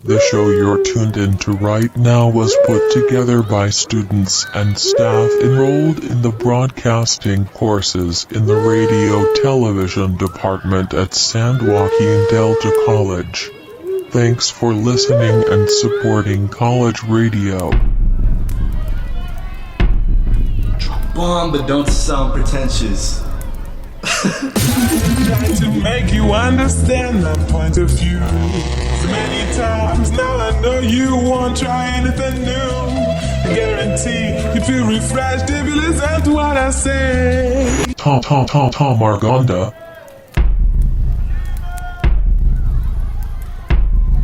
The show you're tuned into right now was put together by students and staff enrolled in the broadcasting courses in the radio television department at San Joaquin Delta College. Thanks for listening and supporting college radio. Bomb, but don't sound pretentious. Trying to make you understand my point of view. So many times now I know you won't try anything new. I guarantee you feel refreshed if you listen to what I say. Tom Argonda.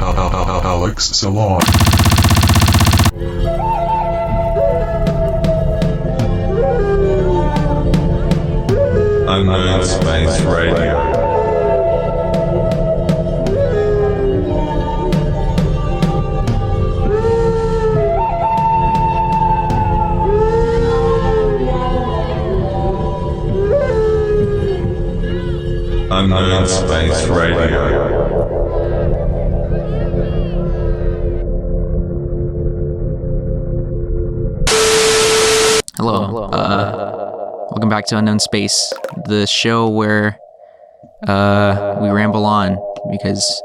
Alex Salon. Unknown Space Radio. Unknown Space Radio. Hello. Welcome back to Unknown Space, the show where we ramble on because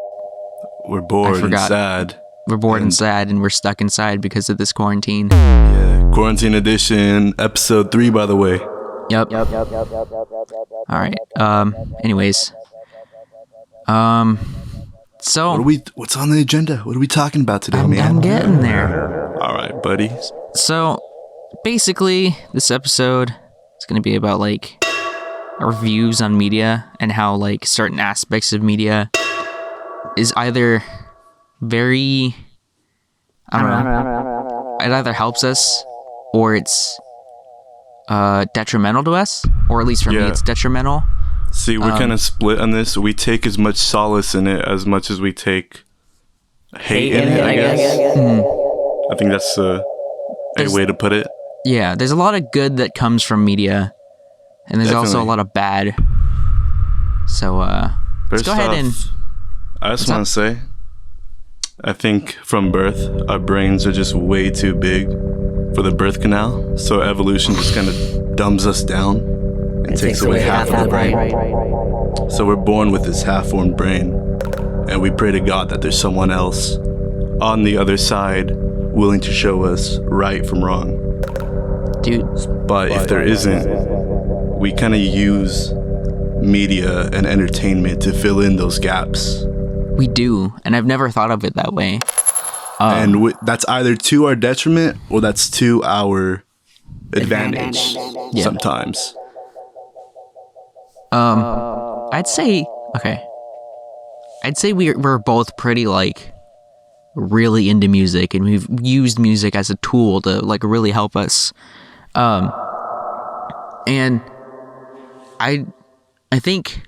We're bored and sad. We're bored and sad, and we're stuck inside because of this quarantine. Yeah, Quarantine Edition, episode 3, by the way. Yep. All right. Anyways. So What's on the agenda? What are we talking about today, man? I'm getting there. All right, buddy. So, basically, this episode is going to be about, like, our views on media and how, like, certain aspects of media is either very, I don't know, it either helps us or it's detrimental to us, or at least for me, it's detrimental. See, we're kind of split on this. We take as much solace in it as much as we take hate in it, I guess. Mm-hmm. I think that's a way to put it. Yeah, there's a lot of good that comes from media, and there's also a lot of bad. So, let's go ahead and... I just want to say, I think from birth, our brains are just way too big for the birth canal, so evolution just kind of dumbs us down and takes away half of the brain. So we're born with this half-formed brain, and we pray to God that there's someone else on the other side willing to show us right from wrong. Dude. But if there isn't, we kind of use media and entertainment to fill in those gaps. We do, and I've never thought of it that way. And that's either to our detriment or that's to our advantage sometimes. I'd say we're both pretty, like, really into music, and we've used music as a tool to, like, really help us. And I think,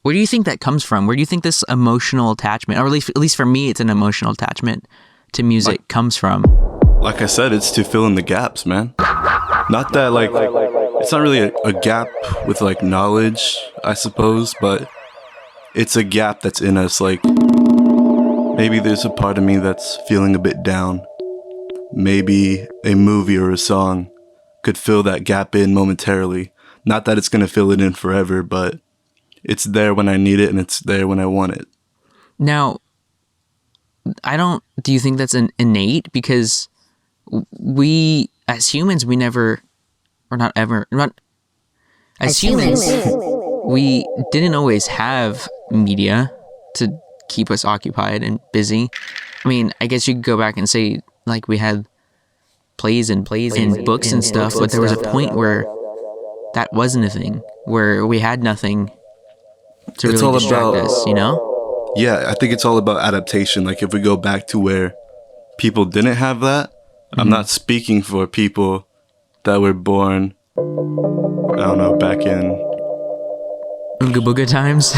where do you think that comes from? Where do you think this emotional attachment, or at least for me, it's an emotional attachment to music, comes from? Like I said, it's to fill in the gaps, man. Not that, like, it's not really a gap with, like, knowledge, I suppose, but it's a gap that's in us. Like, maybe there's a part of me that's feeling a bit down. Maybe a movie or a song could fill that gap in momentarily. Not that it's going to fill it in forever, but it's there when I need it and it's there when I want it. Now, do you think that's an innate? Because we, as humans, we didn't always have media to keep us occupied and busy. I mean, I guess you could go back and say, like, we had plays and books and stuff, but there was a point where that wasn't a thing, where we had nothing to really distract us, you know? Yeah, I think it's all about adaptation. Like, if we go back to where people didn't have that, I'm not speaking for people that were born, I don't know, back in Ooga Booga times.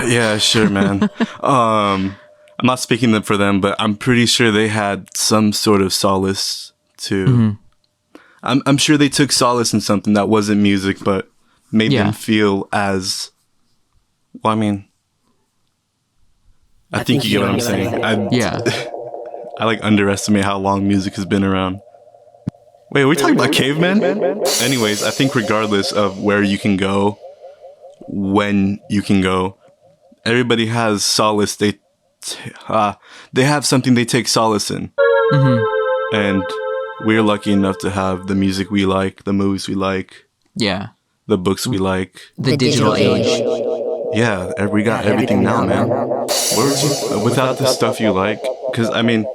Yeah, sure, man. I'm not speaking for them, but I'm pretty sure they had some sort of solace too. I'm sure they took solace in something that wasn't music, but made them feel as... Well, I mean, I think you get what I'm saying. I like underestimate how long music has been around. Wait, are we talking about cavemen? Anyways, I think regardless of where you can go, when you can go, everybody has solace. They have something they take solace in. And we're lucky enough to have the music we like, the movies we like, Yeah. the books we like. The digital age. Yeah, we got everything now, man. Where would you, without the stuff you like? Because, I mean,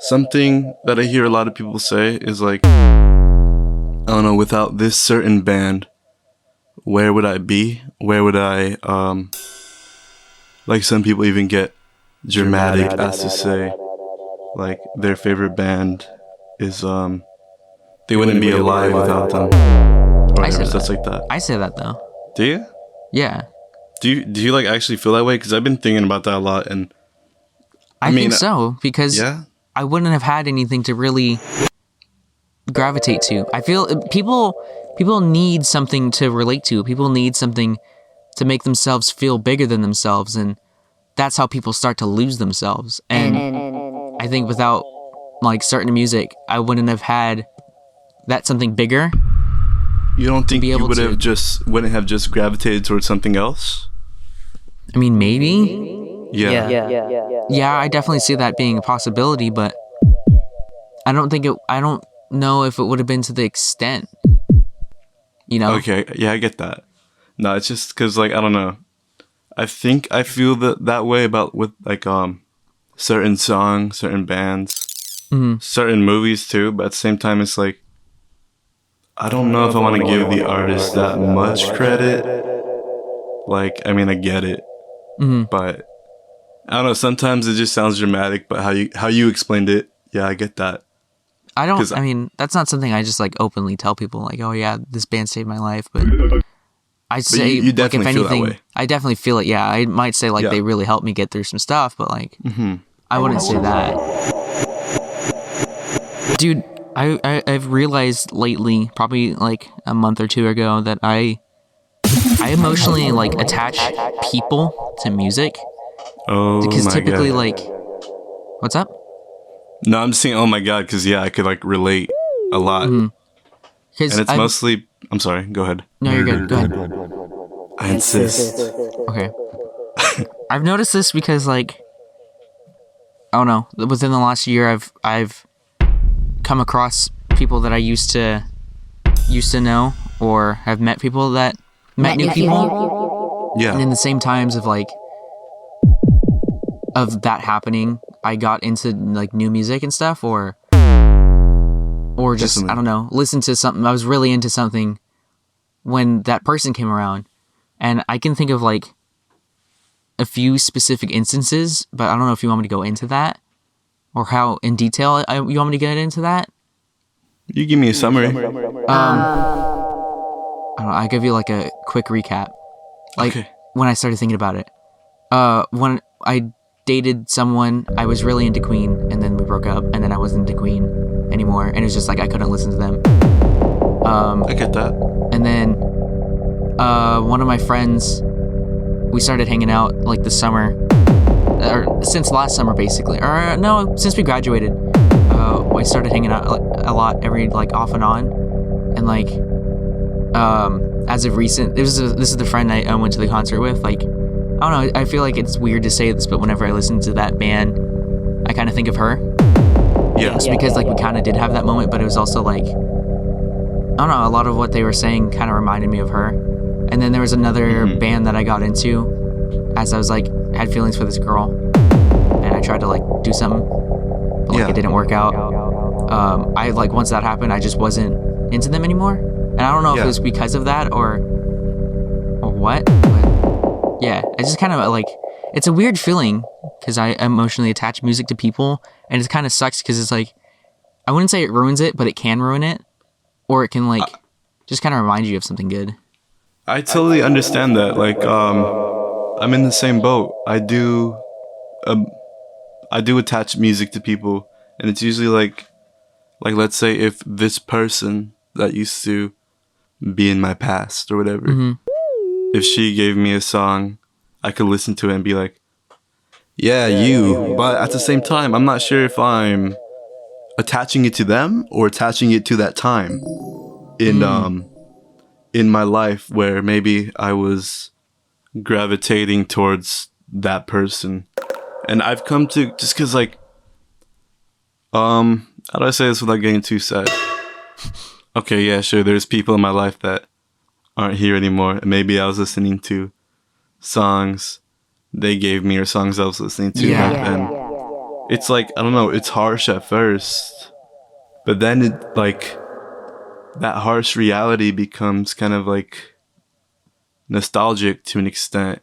something that I hear a lot of people say is like, I don't know, without this certain band, where would I be? Where would I, like some people even get dramatic as to say, like, their favorite band is, they wouldn't be alive without them. Or I say stuff that. like that. I say that though. Do you? Yeah. Do you like actually feel that way? Because I've been thinking about that a lot, and I think so, because yeah, I wouldn't have had anything to really gravitate to. I feel people need something to relate to. People need something to make themselves feel bigger than themselves, and that's how people start to lose themselves. And I think without like certain music, I wouldn't have had that something bigger. You don't think you wouldn't have just gravitated towards something else? I mean, maybe. Yeah. Yeah, I definitely see that being a possibility, but I don't know if it would have been to the extent. You know? Okay, yeah, I get that. No, it's just because, like, I don't know. I think I feel that way about with, like, certain songs, certain bands, certain movies, too. But at the same time, it's like, I don't know if I want to give the artist that much credit. Like, I mean, I get it. But, I don't know, sometimes it just sounds dramatic, but how you explained it, yeah, I get that. I mean, that's not something I just like openly tell people like, oh yeah, this band saved my life, but I say, you like, if definitely feel anything, that way. I definitely feel it. Yeah, I might say like they really helped me get through some stuff, but like, I wouldn't say that. Dude, I've realized lately, probably like a month or two ago, that I emotionally like attach people to music. Oh, Because my typically, God. like, what's up? No, I'm saying, oh my God, because, yeah, I could, like, relate a lot. And it's mostly... I'm sorry, go ahead. No, you're good. Go ahead. I insist. Okay. I've noticed this because, like, I don't know, within the last year, I've come across people that I used to know, or have met people that met new people. Yeah. And in the same times of like of that happening, I got into like new music and stuff, or just Definitely. I don't know, listen to something. I was really into something when that person came around, and I can think of like a few specific instances, but I don't know if you want me to go into that, or how in detail you want me to get into that. You give me a summary. I don't know, I give you like a quick recap. Like Okay. when I started thinking about it. When I dated someone, I was really into Queen, and then we broke up, and then I wasn't into Queen anymore, and it was just like I couldn't listen to them. I get that. And then one of my friends, we started hanging out like this summer, or since last summer basically, or no, since we graduated. We started hanging out a lot, every like off and on, and like as of recent, this is the friend I went to the concert with. Like, I don't know, I feel like it's weird to say this, but whenever I listen to that band, I kind of think of her. Yeah. Just because like we kind of did have that moment, but it was also like, I don't know, a lot of what they were saying kind of reminded me of her. And then there was another band that I got into as I was like had feelings for this girl, and I tried to like do something, but like it didn't work out. I like once that happened, I just wasn't into them anymore, and I don't know if it was because of that or what. But yeah, I just kind of like, it's a weird feeling because I emotionally attach music to people, and it kind of sucks because it's like, I wouldn't say it ruins it, but it can ruin it, or it can like just kind of remind you of something good. I totally understand that. Like, I'm in the same boat. I do attach music to people, and it's usually like let's say if this person that used to be in my past or whatever, if she gave me a song, I could listen to it and be like, Yeah, you. But at the same time, I'm not sure if I'm attaching it to them or attaching it to that time in my life where maybe I was gravitating towards that person. And I've come to, just because, like, how do I say this without getting too sad? Okay, yeah, sure, there's people in my life that aren't here anymore. And maybe I was listening to songs they gave me or songs I was listening to. And it's like, I don't know, it's harsh at first. But then it, like, that harsh reality becomes kind of like nostalgic to an extent.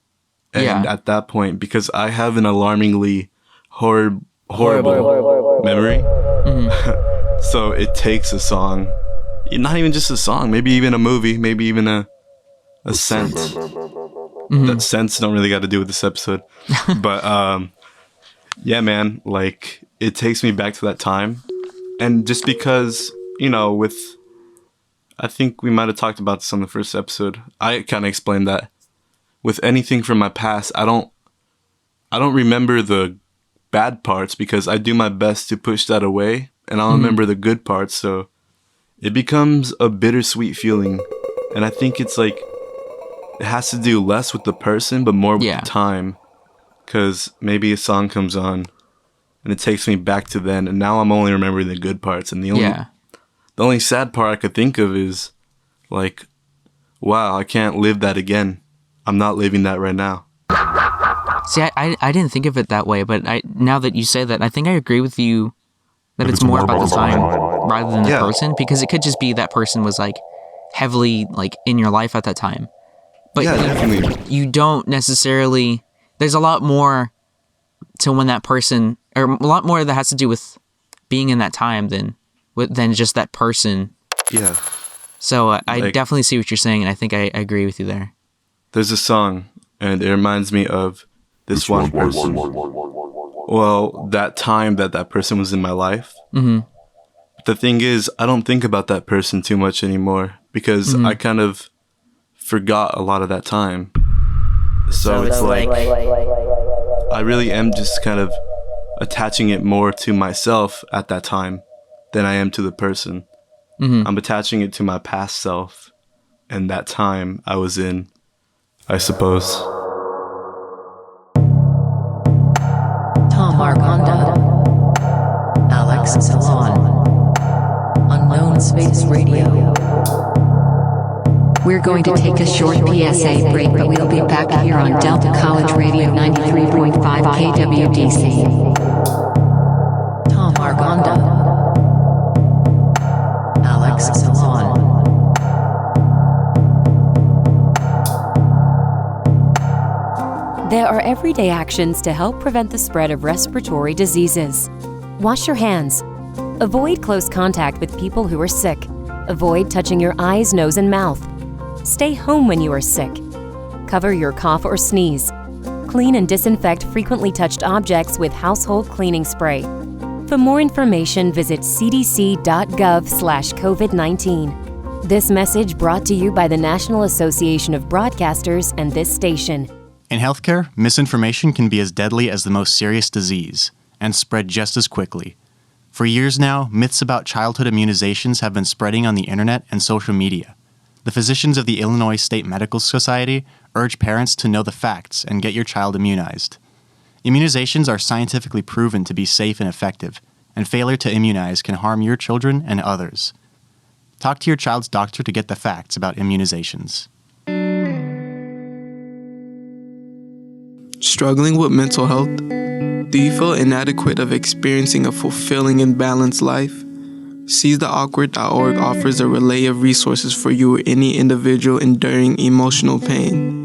And at that point, because I have an alarmingly horrible memory, so it takes a song, not even just a song, maybe even a movie, maybe even a scent. That scents don't really got to do with this episode. But yeah, man, like, it takes me back to that time. And just because, you know, I think we might have talked about this on the first episode. I kind of explained that with anything from my past, I don't remember the bad parts because I do my best to push that away, and I'll remember the good parts. So it becomes a bittersweet feeling, and I think it's like it has to do less with the person, but more with the time. Because maybe a song comes on, and it takes me back to then, and now I'm only remembering the good parts, and the only sad part I could think of is like, wow, I can't live that again. I'm not living that right now. See, I didn't think of it that way, but now that you say that, I think I agree with you that it's more about the time rather than the person, because it could just be that person was like heavily like in your life at that time. But definitely. You don't necessarily, there's a lot more to when that person, or a lot more that has to do with being in that time than just that person. Yeah. So I definitely see what you're saying, and I think I agree with you there. There's a song, and it reminds me of this one person. Well, that time that person was in my life. The thing is, I don't think about that person too much anymore because I kind of forgot a lot of that time. So it's like I really am just kind of attaching it more to myself at that time than I am to the person. I'm attaching it to my past self and that time I was in, I suppose. Tom Argonda, Alex Salon, Unknown Space Radio. We're going to take a short PSA break, but we'll be back here on Delta College Radio 93.5 KWDC. Tom Argonda, Alex Salon. There are everyday actions to help prevent the spread of respiratory diseases. Wash your hands. Avoid close contact with people who are sick. Avoid touching your eyes, nose, and mouth. Stay home when you are sick. Cover your cough or sneeze. Clean and disinfect frequently touched objects with household cleaning spray. For more information, visit cdc.gov/COVID-19. This message brought to you by the National Association of Broadcasters and this station. In healthcare, misinformation can be as deadly as the most serious disease and spread just as quickly. For years now, myths about childhood immunizations have been spreading on the internet and social media. The physicians of the Illinois State Medical Society urge parents to know the facts and get your child immunized. Immunizations are scientifically proven to be safe and effective, and failure to immunize can harm your children and others. Talk to your child's doctor to get the facts about immunizations. Struggling with mental health? Do you feel inadequate of experiencing a fulfilling and balanced life? SeizeTheAwkward.org offers a relay of resources for you or any individual enduring emotional pain.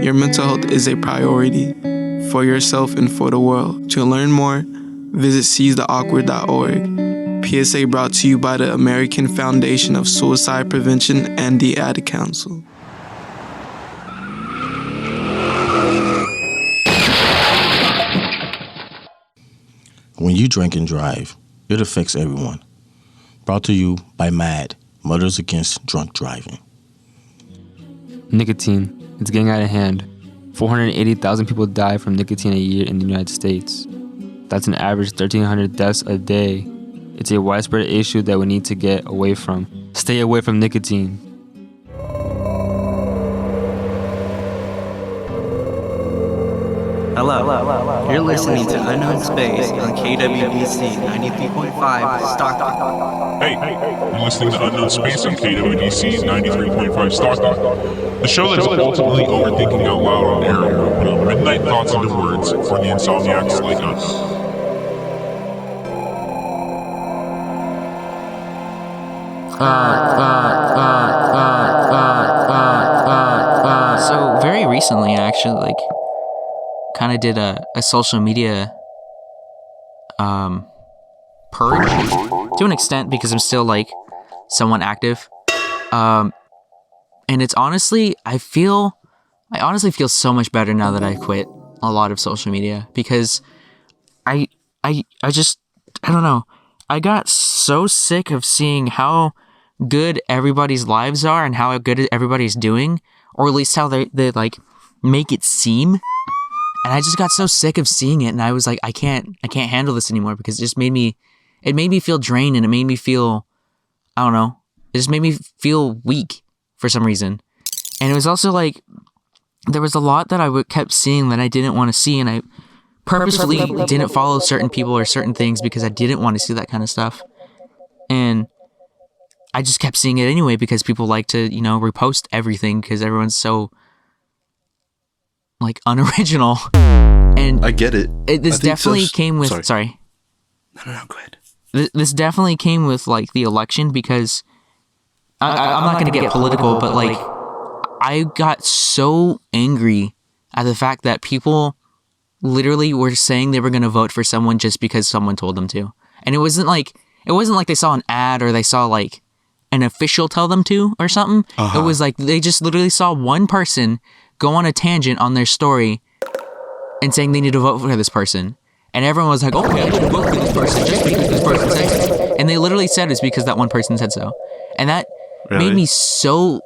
Your mental health is a priority for yourself and for the world. To learn more, visit SeizeTheAwkward.org. PSA brought to you by the American Foundation of Suicide Prevention and the Ad Council. When you drink and drive, it affects everyone. Brought to you by MAD, Mothers Against Drunk Driving. Nicotine. It's getting out of hand. 480,000 people die from nicotine a year in the United States. That's an average 1,300 deaths a day. It's a widespread issue that we need to get away from. Stay away from nicotine. Hello. You're listening to Unknown Space on KWDC 93.5 Stockton. Hey, you're listening to Unknown Space on KWDC 93.5 Stockton. The show that's ultimately overthinking out loud on air, putting midnight thoughts into words for the insomniacs like us. So very recently, I actually kind of did a social media purge to an extent because I'm still somewhat active. And it's honestly, I honestly feel so much better now that I quit a lot of social media because I don't know. I got so sick of seeing how good everybody's lives are and how good everybody's doing, or at least how they make it seem. And I just got so sick of seeing it, and I was like, I can't handle this anymore because it made me feel drained, and it made me feel, I don't know, it just made me feel weak for some reason. And it was also there was a lot that I kept seeing that I didn't want to see, and I purposefully didn't follow certain people or certain things because I didn't want to see that kind of stuff. And I just kept seeing it anyway because people like to, repost everything because everyone's so unoriginal. And I get it. This definitely came with sorry. No, go ahead. This definitely came with the election because I'm not going to get political, but I got so angry at the fact that people literally were saying they were going to vote for someone just because someone told them to. And it wasn't like they saw an ad or they saw an official tell them to or something. It was they just literally saw one person go on a tangent on their story and saying they need to vote for this person. And everyone was like, okay, I'm going to vote for this person just because this person said so. And they literally said it's because that one person said so. And that made me so,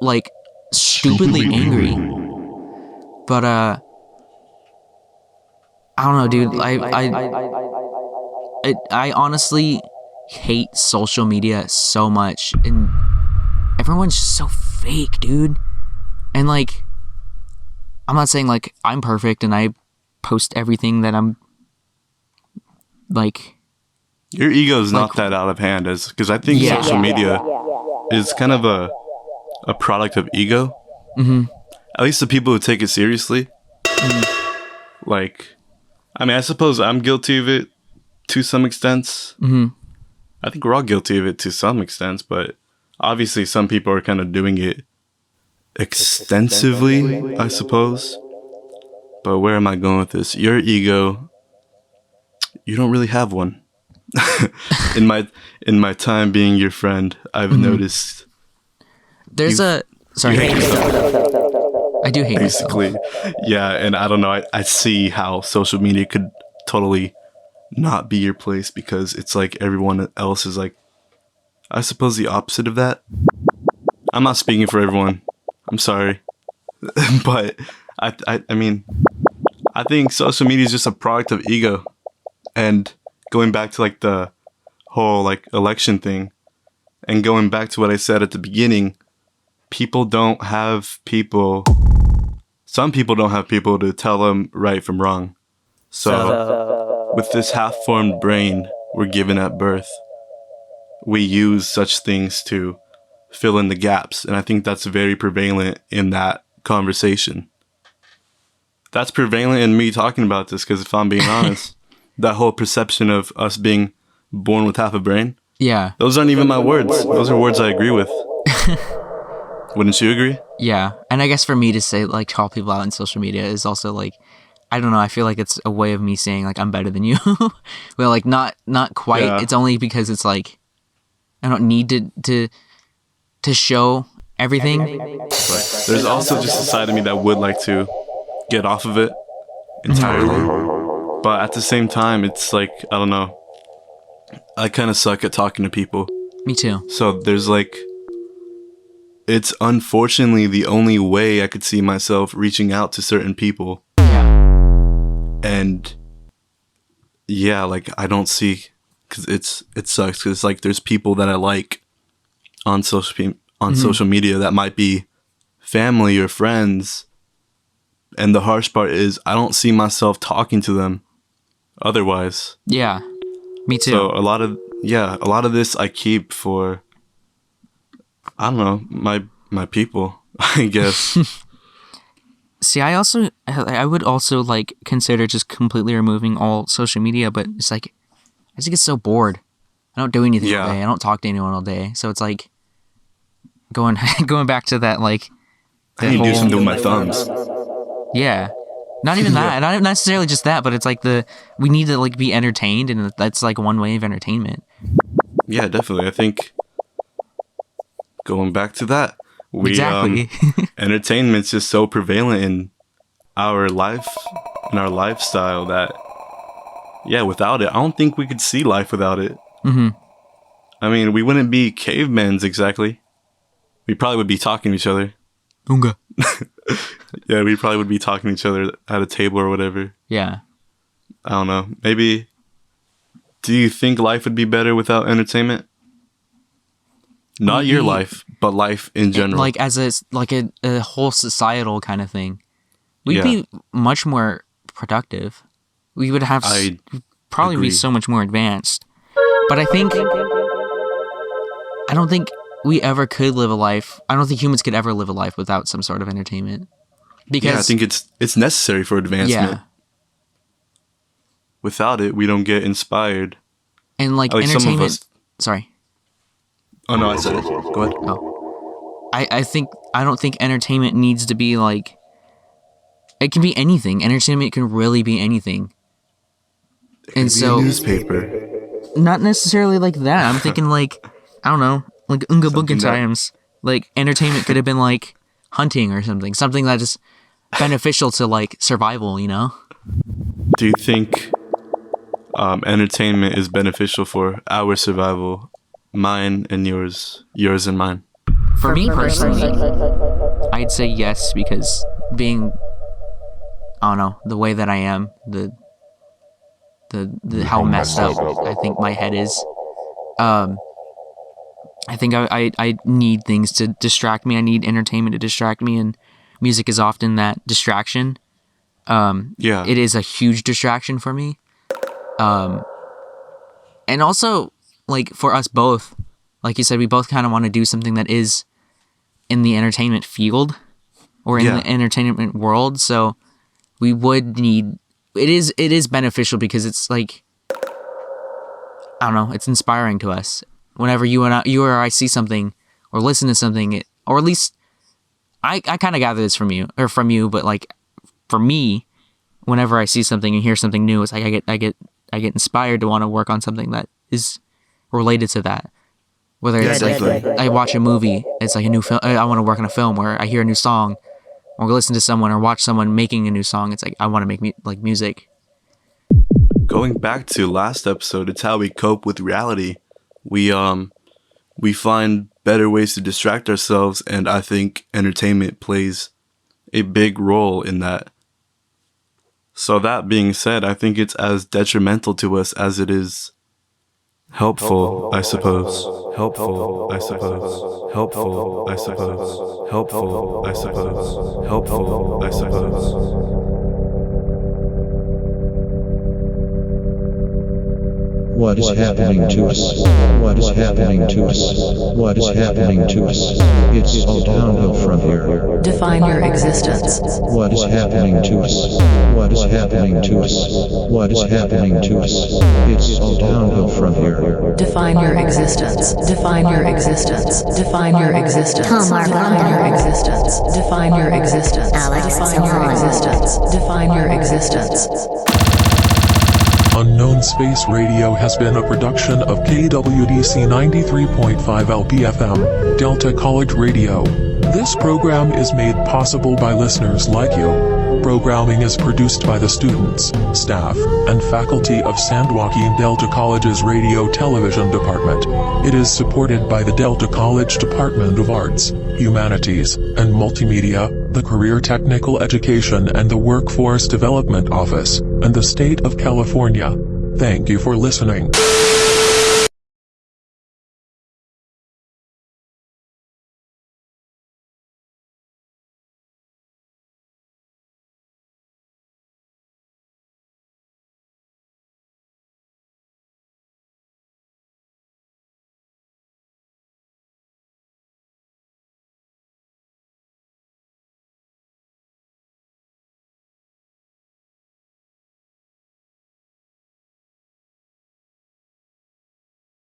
stupidly angry. But, I don't know, dude. I honestly hate social media so much. And everyone's just so fake, dude. And, I'm not saying I'm perfect and I post everything that I'm your ego is not that out of hand because I think social media is kind of a product of ego. Mm-hmm. At least the people who take it seriously. Mm-hmm. I suppose I'm guilty of it to some extent. Mm-hmm. I think we're all guilty of it to some extent, but obviously some people are kind of doing it extensively, I suppose. But where am I going with this? Your ego, you don't really have one. in my time being your friend, I've noticed there's I do hate basically myself. Yeah, and I don't know, I see how social media could totally not be your place because it's everyone else is I suppose the opposite of that. I'm not speaking for everyone, I'm sorry. But I mean, I think social media is just a product of ego. And going back to the whole election thing, and going back to what I said at the beginning, some people don't have people to tell them right from wrong. So with this half-formed brain we're given at birth, we use such things to fill in the gaps, and I think that's very prevalent in that conversation. That's prevalent in me talking about this because if I'm being honest, that whole perception of us being born with half a brain, those aren't even my words. Those are words I agree with. Wouldn't you agree? Yeah, and I guess for me to say call people out on social media is also I don't know, I feel like it's a way of me saying I'm better than you. Well, not quite. Yeah. It's only because it's I don't need to show everything. Right. There's also just a side of me that would like to get off of it entirely. But at the same time, it's I don't know. I kind of suck at talking to people. Me too. So there's it's unfortunately the only way I could see myself reaching out to certain people And yeah, like I don't see, because it sucks, because like there's people that I like on social media that might be family or friends, and the harsh part is I don't see myself talking to them otherwise. Yeah, me too. So a lot of this I keep for, I don't know, my people, I guess. See, I would also like consider just completely removing all social media, but it's like I just get so bored. I don't do anything all day. I don't talk to anyone all day. So it's like going back to that, like I need to do something with my thumbs. Yeah. Not even that. Not necessarily just that, but it's like we need to like be entertained, and that's like one way of entertainment. Yeah, definitely. I think going back to that, exactly. Entertainment's just so prevalent in our life and our lifestyle that, yeah, without it, I don't think we could see life without it. Mm-hmm. I mean, we wouldn't be cavemans exactly. We probably would be talking to each other. Unga. Yeah, we probably would be talking to each other at a table or whatever. Yeah. I don't know. Maybe, do you think life would be better without entertainment? Not your life, but life in general. Like as a whole societal kind of thing. We'd be much more productive. We would have probably be so much more advanced. But I don't think we ever could live a life. I don't think humans could ever live a life without some sort of entertainment. Because I think it's necessary for advancement. Yeah. Without it, we don't get inspired. And like entertainment. Some of us, sorry. Oh no, I said it. Go ahead. Oh. I don't think entertainment needs to be like. It can be anything. Entertainment can really be anything. It can be a newspaper. Not necessarily like that. I'm thinking like, I don't know, like Unga Bunga times. Like entertainment could have been like hunting or something. Something that is beneficial to like survival, you know? Do you think entertainment is beneficial for our survival? Mine and yours and mine. For me personally, I'd say yes, because being, I don't know, the way that I am, the how messed up I think my head is. I think I need things to distract me. I need entertainment to distract me, and music is often that distraction. It is a huge distraction for me. And also, like, for us both, like you said, we both kind of want to do something that is in the entertainment field or in the entertainment world. So we would need, it is beneficial because it's like, I don't know, it's inspiring to us. Whenever you or I see something or listen to something, or at least I kind of gather this from you, but like for me, whenever I see something and hear something new, it's like I get inspired to want to work on something that is related to that. Whether it's like I watch a movie, it's like a new film. I want to work on a film, or I hear a new song, or listen to someone or watch someone making a new song. It's like I want to make music. Going back to last episode, it's how we cope with reality. We find better ways to distract ourselves, and I think entertainment plays a big role in that. So that being said, I think it's as detrimental to us as it is helpful, I suppose. Helpful, I suppose. Helpful, I suppose. Helpful, I suppose. Helpful, I suppose. What is happening to us? What is happening to us? What is happening to us? It's all downhill from here. Define your existence. What is happening to us? What is happening to us? What is happening to us? It's all downhill from here. Define your existence. Define your existence. Define your existence. Define your existence. Define your existence. Define your existence. Define your existence. Unknown Space Radio has been a production of KWDC 93.5 LPFM, Delta College Radio. This program is made possible by listeners like you. Programming is produced by the students, staff, and faculty of San Joaquin Delta College's Radio Television Department. It is supported by the Delta College Department of Arts, Humanities, and Multimedia, the Career Technical Education and the Workforce Development Office. and the state of California. Thank you for listening.